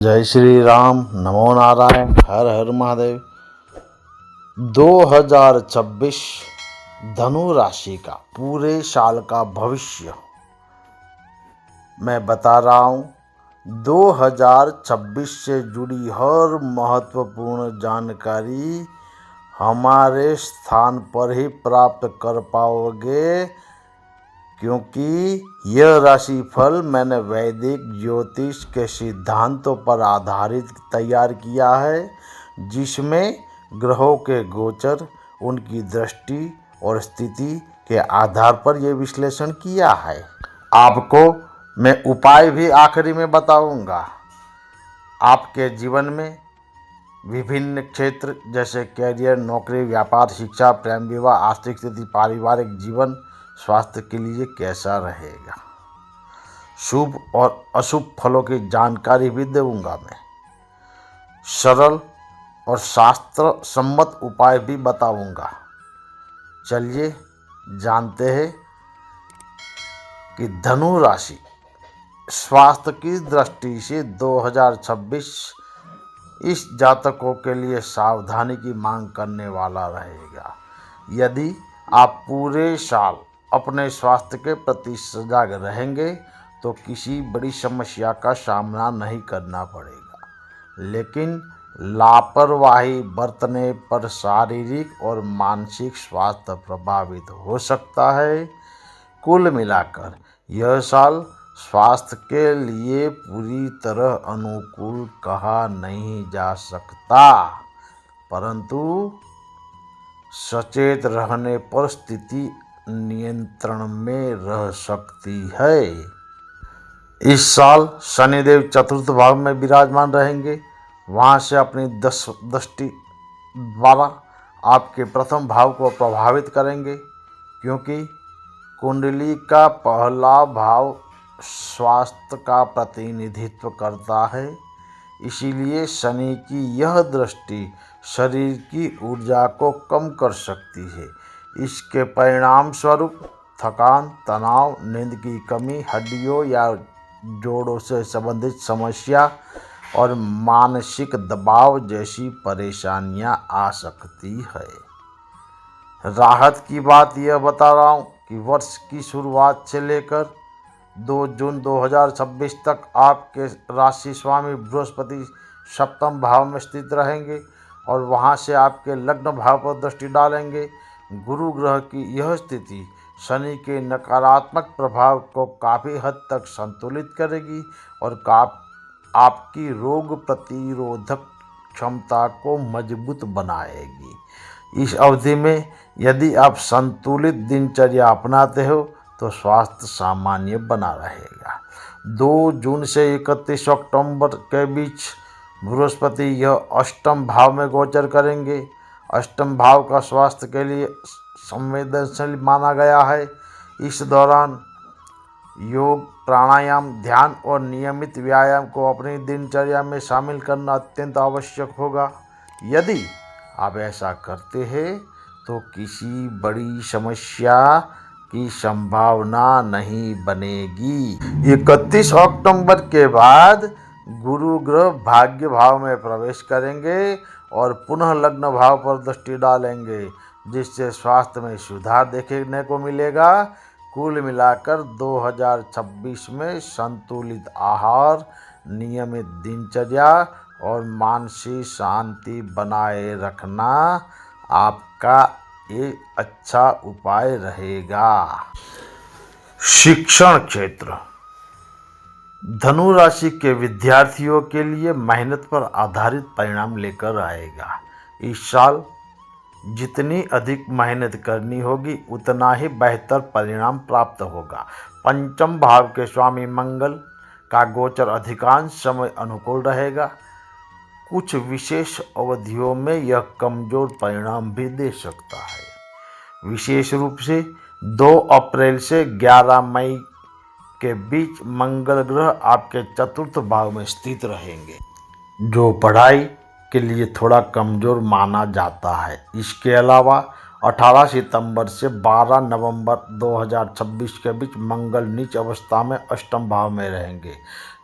जय श्री राम। नमो नारायण। हर हर महादेव। 2026 धनु राशि का पूरे साल का भविष्य मैं बता रहा हूँ। 2026 से जुड़ी हर महत्वपूर्ण जानकारी हमारे स्थान पर ही प्राप्त कर पाओगे, क्योंकि यह राशिफल मैंने वैदिक ज्योतिष के सिद्धांतों पर आधारित तैयार किया है, जिसमें ग्रहों के गोचर, उनकी दृष्टि और स्थिति के आधार पर यह विश्लेषण किया है। आपको मैं उपाय भी आखिरी में बताऊंगा। आपके जीवन में विभिन्न क्षेत्र जैसे कैरियर, नौकरी, व्यापार, शिक्षा, प्रेम, विवाह, आर्थिक स्थिति, पारिवारिक जीवन, स्वास्थ्य के लिए कैसा रहेगा, शुभ और अशुभ फलों की जानकारी भी दूंगा मैं। सरल और शास्त्र सम्मत उपाय भी बताऊंगा। चलिए जानते हैं कि धनु राशि स्वास्थ्य की दृष्टि से 2026 इस जातकों के लिए सावधानी की मांग करने वाला रहेगा। यदि आप पूरे साल अपने स्वास्थ्य के प्रति सजग रहेंगे तो किसी बड़ी समस्या का सामना नहीं करना पड़ेगा, लेकिन लापरवाही बरतने पर शारीरिक और मानसिक स्वास्थ्य प्रभावित हो सकता है। कुल मिलाकर यह साल स्वास्थ्य के लिए पूरी तरह अनुकूल कहा नहीं जा सकता, परंतु सचेत रहने पर स्थिति नियंत्रण में रह सकती है। इस साल शनिदेव चतुर्थ भाव में विराजमान रहेंगे। वहां से अपनी दृष्टि द्वारा आपके प्रथम भाव को प्रभावित करेंगे, क्योंकि कुंडली का पहला भाव स्वास्थ्य का प्रतिनिधित्व करता है। इसीलिए शनि की यह दृष्टि शरीर की ऊर्जा को कम कर सकती है। इसके परिणाम स्वरूप थकान, तनाव, नींद की कमी, हड्डियों या जोड़ों से संबंधित समस्या और मानसिक दबाव जैसी परेशानियां आ सकती है। राहत की बात यह बता रहा हूँ कि वर्ष की शुरुआत से लेकर 2 जून 2026 तक आपके राशि स्वामी बृहस्पति सप्तम भाव में स्थित रहेंगे और वहां से आपके लग्न भाव पर दृष्टि डालेंगे। गुरु ग्रह की यह स्थिति शनि के नकारात्मक प्रभाव को काफ़ी हद तक संतुलित करेगी और आपकी रोग प्रतिरोधक क्षमता को मजबूत बनाएगी। इस अवधि में यदि आप संतुलित दिनचर्या अपनाते हो तो स्वास्थ्य सामान्य बना रहेगा। 2 जून से 31 अक्टूबर के बीच बृहस्पति यह अष्टम भाव में गोचर करेंगे। अष्टम भाव का स्वास्थ्य के लिए संवेदनशील माना गया है। इस दौरान योग, प्राणायाम, ध्यान और नियमित व्यायाम को अपनी दिनचर्या में शामिल करना अत्यंत आवश्यक होगा। यदि आप ऐसा करते हैं तो किसी बड़ी समस्या की संभावना नहीं बनेगी। 31 अक्टूबर के बाद गुरु ग्रह भाग्य भाव में प्रवेश करेंगे और पुनः लग्न भाव पर दृष्टि डालेंगे, जिससे स्वास्थ्य में सुधार देखने को मिलेगा। कुल मिलाकर 2026 में संतुलित आहार, नियमित दिनचर्या और मानसिक शांति बनाए रखना आपका एक अच्छा उपाय रहेगा। शिक्षण क्षेत्र धनु राशि के विद्यार्थियों के लिए मेहनत पर आधारित परिणाम लेकर आएगा। इस साल जितनी अधिक मेहनत करनी होगी उतना ही बेहतर परिणाम प्राप्त होगा। पंचम भाव के स्वामी मंगल का गोचर अधिकांश समय अनुकूल रहेगा। कुछ विशेष अवधियों में यह कमजोर परिणाम भी दे सकता है। विशेष रूप से 2 अप्रैल से 11 मई के बीच मंगल ग्रह आपके चतुर्थ भाव में स्थित रहेंगे, जो पढ़ाई के लिए थोड़ा कमजोर माना जाता है। इसके अलावा 18 सितंबर से 12 नवंबर 2026 के बीच मंगल नीच अवस्था में अष्टम भाव में रहेंगे,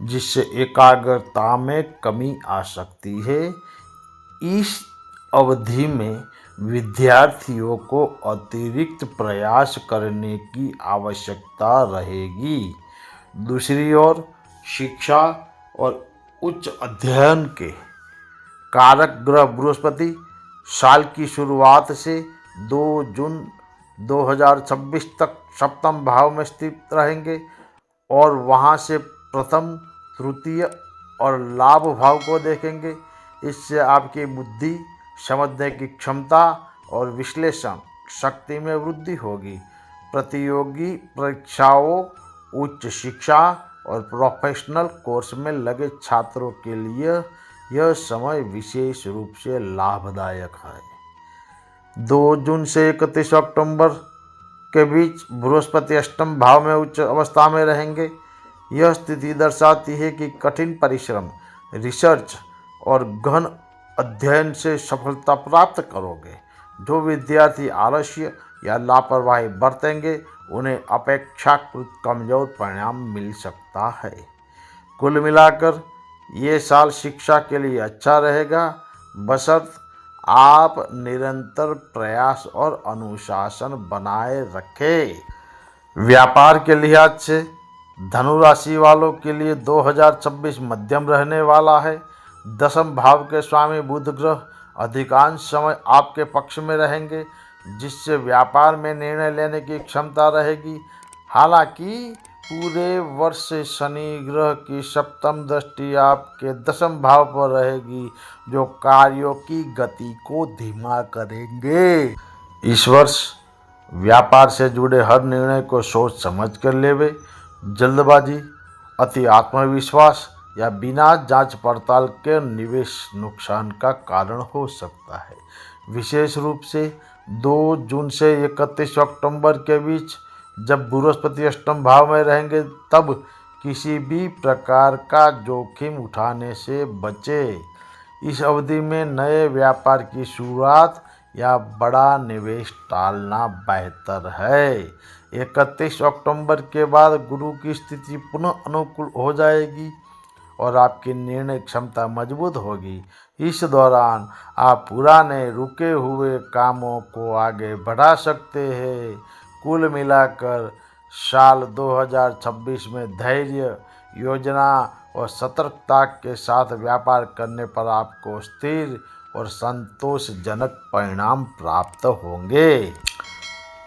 जिससे एकाग्रता में कमी आ सकती है। इस अवधि में विद्यार्थियों को अतिरिक्त प्रयास करने की आवश्यकता रहेगी। दूसरी ओर शिक्षा और उच्च अध्ययन के कारक ग्रह बृहस्पति साल की शुरुआत से 2 जून 2026 तक सप्तम भाव में स्थित रहेंगे और वहां से प्रथम, तृतीय और लाभ भाव को देखेंगे। इससे आपकी बुद्धि, समझने की क्षमता और विश्लेषण शक्ति में वृद्धि होगी। प्रतियोगी परीक्षाओं, उच्च शिक्षा और प्रोफेशनल कोर्स में लगे छात्रों के लिए यह समय विशेष रूप से लाभदायक है। 2 जून से 31 अक्टूबर के बीच बृहस्पति अष्टम भाव में उच्च अवस्था में रहेंगे। यह स्थिति दर्शाती है कि कठिन परिश्रम, रिसर्च और गहन अध्ययन से सफलता प्राप्त करोगे। जो विद्यार्थी आलस्य या लापरवाही बरतेंगे उन्हें अपेक्षाकृत कमजोर परिणाम मिल सकता है। कुल मिलाकर ये साल शिक्षा के लिए अच्छा रहेगा, बशर्ते आप निरंतर प्रयास और अनुशासन बनाए रखें। व्यापार के लिहाज से धनु राशि वालों के लिए 2026 मध्यम रहने वाला है। दसम भाव के स्वामी बुध ग्रह अधिकांश समय आपके पक्ष में रहेंगे, जिससे व्यापार में निर्णय लेने की क्षमता रहेगी। हालांकि पूरे वर्ष शनि ग्रह की सप्तम दृष्टि आपके दसम भाव पर रहेगी, जो कार्यों की गति को धीमा करेंगे। इस वर्ष व्यापार से जुड़े हर निर्णय को सोच समझ कर लेवे। जल्दबाजी, अति आत्मविश्वास या बिना जांच पड़ताल के निवेश नुकसान का कारण हो सकता है। विशेष रूप से 2 जून से 31 अक्टूबर के बीच जब बृहस्पति अष्टम भाव में रहेंगे, तब किसी भी प्रकार का जोखिम उठाने से बचें। इस अवधि में नए व्यापार की शुरुआत या बड़ा निवेश टालना बेहतर है। 31 अक्टूबर के बाद गुरु की स्थिति पुनः अनुकूल हो जाएगी और आपकी निर्णय क्षमता मजबूत होगी। इस दौरान आप पुराने रुके हुए कामों को आगे बढ़ा सकते हैं। कुल मिलाकर साल 2026 में धैर्य, योजना और सतर्कता के साथ व्यापार करने पर आपको स्थिर और संतोषजनक परिणाम प्राप्त होंगे।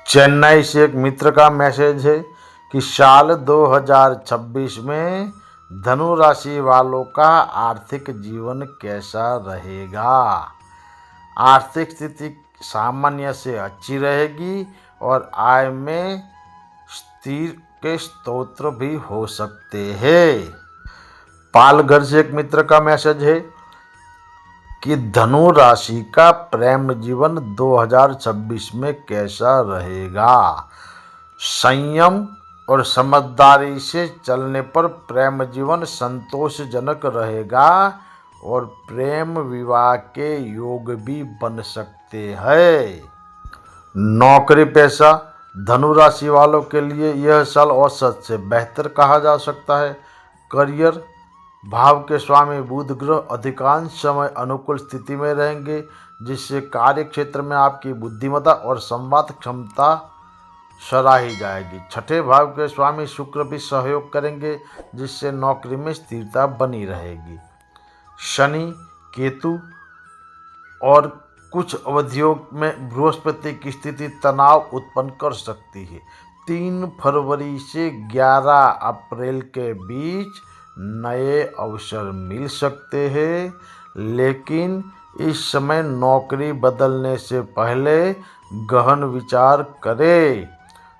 चेन्नई से एक मित्र का मैसेज है कि साल 2026 में धनु राशि वालों का आर्थिक जीवन कैसा रहेगा। आर्थिक स्थिति सामान्य से अच्छी रहेगी और आय में स्थिर के स्रोत भी हो सकते हैं। पालघर से एक मित्र का मैसेज है कि धनु राशि का प्रेम जीवन 2026 में कैसा रहेगा। संयम और समझदारी से चलने पर प्रेम जीवन संतोषजनक रहेगा और प्रेम विवाह के योग भी बन सकते हैं। नौकरी पेशा धनु राशि वालों के लिए यह साल औसत से बेहतर कहा जा सकता है। करियर भाव के स्वामी बुध ग्रह अधिकांश समय अनुकूल स्थिति में रहेंगे, जिससे कार्य क्षेत्र में आपकी बुद्धिमत्ता और संवाद क्षमता सराही जाएगी। छठे भाव के स्वामी शुक्र भी सहयोग करेंगे, जिससे नौकरी में स्थिरता बनी रहेगी। शनि, केतु और कुछ अवधियों में बृहस्पति की स्थिति तनाव उत्पन्न कर सकती है। 3 फरवरी से 11 अप्रैल के बीच नए अवसर मिल सकते हैं, लेकिन इस समय नौकरी बदलने से पहले गहन विचार करें।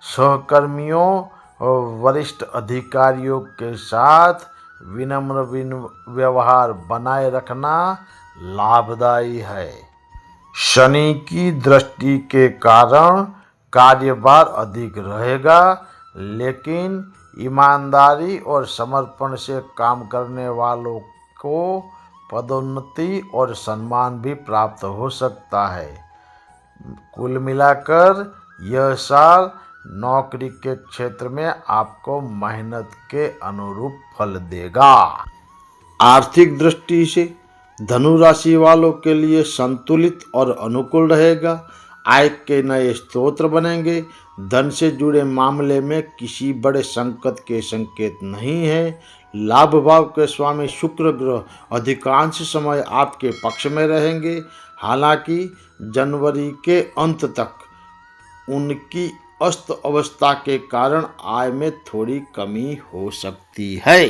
सहकर्मियों और वरिष्ठ अधिकारियों के साथ विनम्र व्यवहार बनाए रखना लाभदायी है। शनि की दृष्टि के कारण कार्यभार अधिक रहेगा, लेकिन ईमानदारी और समर्पण से काम करने वालों को पदोन्नति और सम्मान भी प्राप्त हो सकता है। कुल मिलाकर यह साल नौकरी के क्षेत्र में आपको मेहनत के अनुरूप फल देगा। आर्थिक दृष्टि से धनु राशि वालों के लिए संतुलित और अनुकूल रहेगा। आय के नए स्रोत बनेंगे। धन से जुड़े मामले में किसी बड़े संकट के संकेत नहीं है। लाभ भाव के स्वामी शुक्र ग्रह अधिकांश समय आपके पक्ष में रहेंगे। हालांकि जनवरी के अंत तक उनकी अस्त अवस्था के कारण आय में थोड़ी कमी हो सकती है।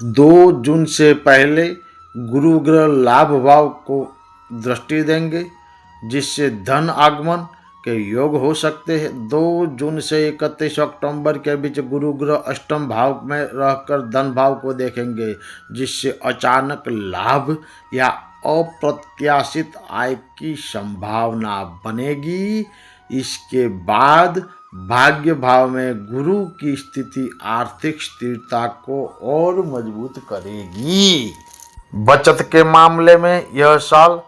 2 जून से पहले गुरु ग्रह लाभ भाव को दृष्टि देंगे, जिससे धन आगमन के योग हो सकते हैं। 2 जून से 31 अक्टूबर के बीच गुरु ग्रह अष्टम भाव में रहकर धन भाव को देखेंगे, जिससे अचानक लाभ या अप्रत्याशित आय की संभावना बनेगी। इसके बाद भाग्य भाव में गुरु की स्थिति आर्थिक स्थिरता को और मजबूत करेगी। बचत के मामले में यह साल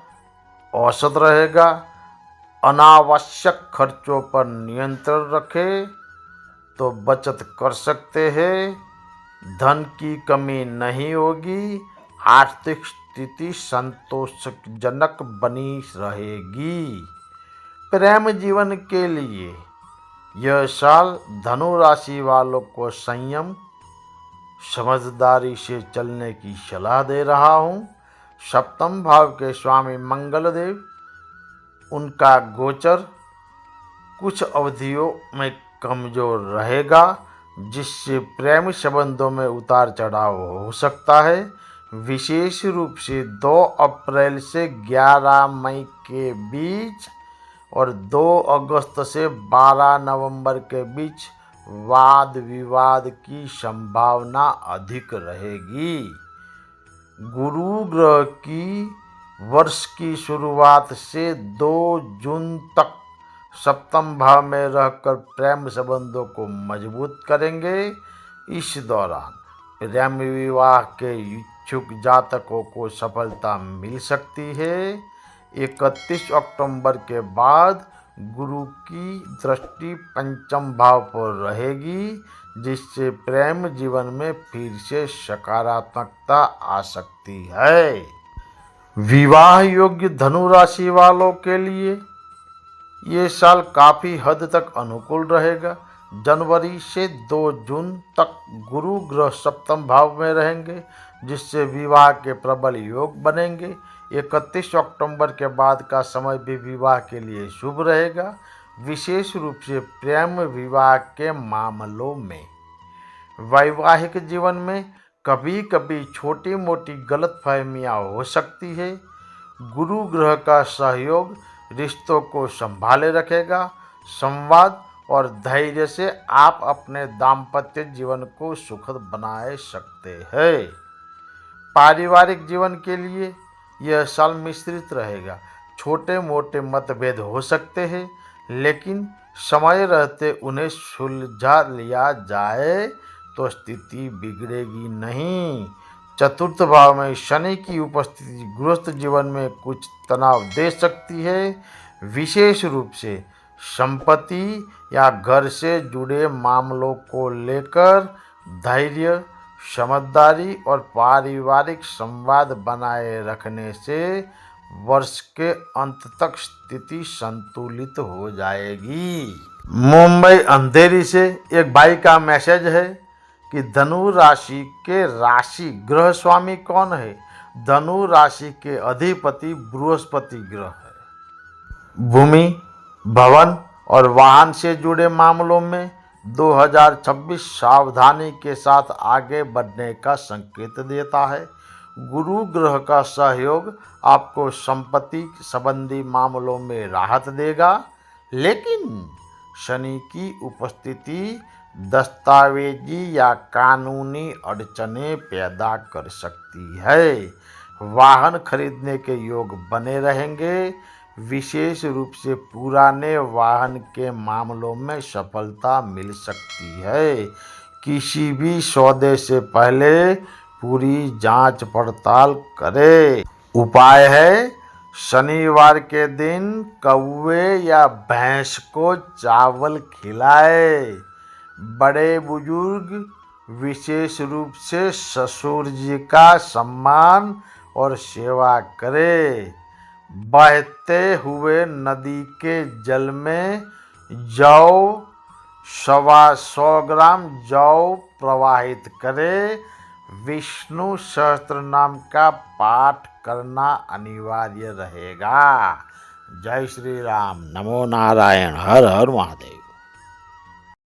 औसत रहेगा। अनावश्यक खर्चों पर नियंत्रण रखें तो बचत कर सकते हैं। धन की कमी नहीं होगी। आर्थिक स्थिति संतोषजनक बनी रहेगी। प्रेम जीवन के लिए यह साल धनु राशि वालों को संयम समझदारी से चलने की सलाह दे रहा हूँ। सप्तम भाव के स्वामी मंगल देव, उनका गोचर कुछ अवधियों में कमजोर रहेगा, जिससे प्रेम संबंधों में उतार चढ़ाव हो सकता है। विशेष रूप से 2 अप्रैल से 11 मई के बीच और 2 अगस्त से 12 नवंबर के बीच वाद विवाद की संभावना अधिक रहेगी। गुरु ग्रह की वर्ष की शुरुआत से 2 जून तक सप्तम भाव में रहकर प्रेम संबंधों को मजबूत करेंगे। इस दौरान प्रेम विवाह के इच्छुक जातकों को सफलता मिल सकती है। 31 अक्टूबर के बाद गुरु की दृष्टि पंचम भाव पर रहेगी, जिससे प्रेम जीवन में फिर से सकारात्मकता आ सकती है। विवाह योग्य धनु राशि वालों के लिए ये साल काफ़ी हद तक अनुकूल रहेगा। जनवरी से 2 जून तक गुरु ग्रह सप्तम भाव में रहेंगे, जिससे विवाह के प्रबल योग बनेंगे। 31 अक्टूबर के बाद का समय भी विवाह के लिए शुभ रहेगा, विशेष रूप से प्रेम विवाह के मामलों में। वैवाहिक जीवन में कभी कभी छोटी मोटी गलतफहमियां हो सकती है। गुरु ग्रह का सहयोग रिश्तों को संभाले रखेगा। संवाद और धैर्य से आप अपने दाम्पत्य जीवन को सुखद बना सकते हैं। पारिवारिक जीवन के लिए यह साल मिश्रित रहेगा। छोटे मोटे मतभेद हो सकते हैं, लेकिन समय रहते उन्हें सुलझा लिया जाए तो स्थिति बिगड़ेगी नहीं। चतुर्थ भाव में शनि की उपस्थिति गृहस्थ जीवन में कुछ तनाव दे सकती है, विशेष रूप से संपत्ति या घर से जुड़े मामलों को लेकर। धैर्य, समझदारी और पारिवारिक संवाद बनाए रखने से वर्ष के अंत तक स्थिति संतुलित हो जाएगी। मुंबई अंधेरी से एक भाई का मैसेज है कि धनु राशि के राशि ग्रह स्वामी कौन है। धनु राशि के अधिपति बृहस्पति ग्रह है। भूमि, भवन और वाहन से जुड़े मामलों में 2026 सावधानी के साथ आगे बढ़ने का संकेत देता है। गुरु ग्रह का सहयोग आपको संपत्ति संबंधी मामलों में राहत देगा, लेकिन शनि की उपस्थिति दस्तावेजी या कानूनी अड़चनें पैदा कर सकती है। वाहन खरीदने के योग बने रहेंगे, विशेष रूप से पुराने वाहन के मामलों में सफलता मिल सकती है। किसी भी सौदे से पहले पूरी जांच पड़ताल करें। उपाय है शनिवार के दिन कौवे या भैंस को चावल खिलाए। बड़े बुजुर्ग विशेष रूप से ससुर जी का सम्मान और सेवा करें। बहते हुए नदी के जल में जौ 125 ग्राम जौ प्रवाहित करें। विष्णु सहस्त्र नाम का पाठ करना अनिवार्य रहेगा। जय श्री राम। नमो नारायण। हर हर महादेव।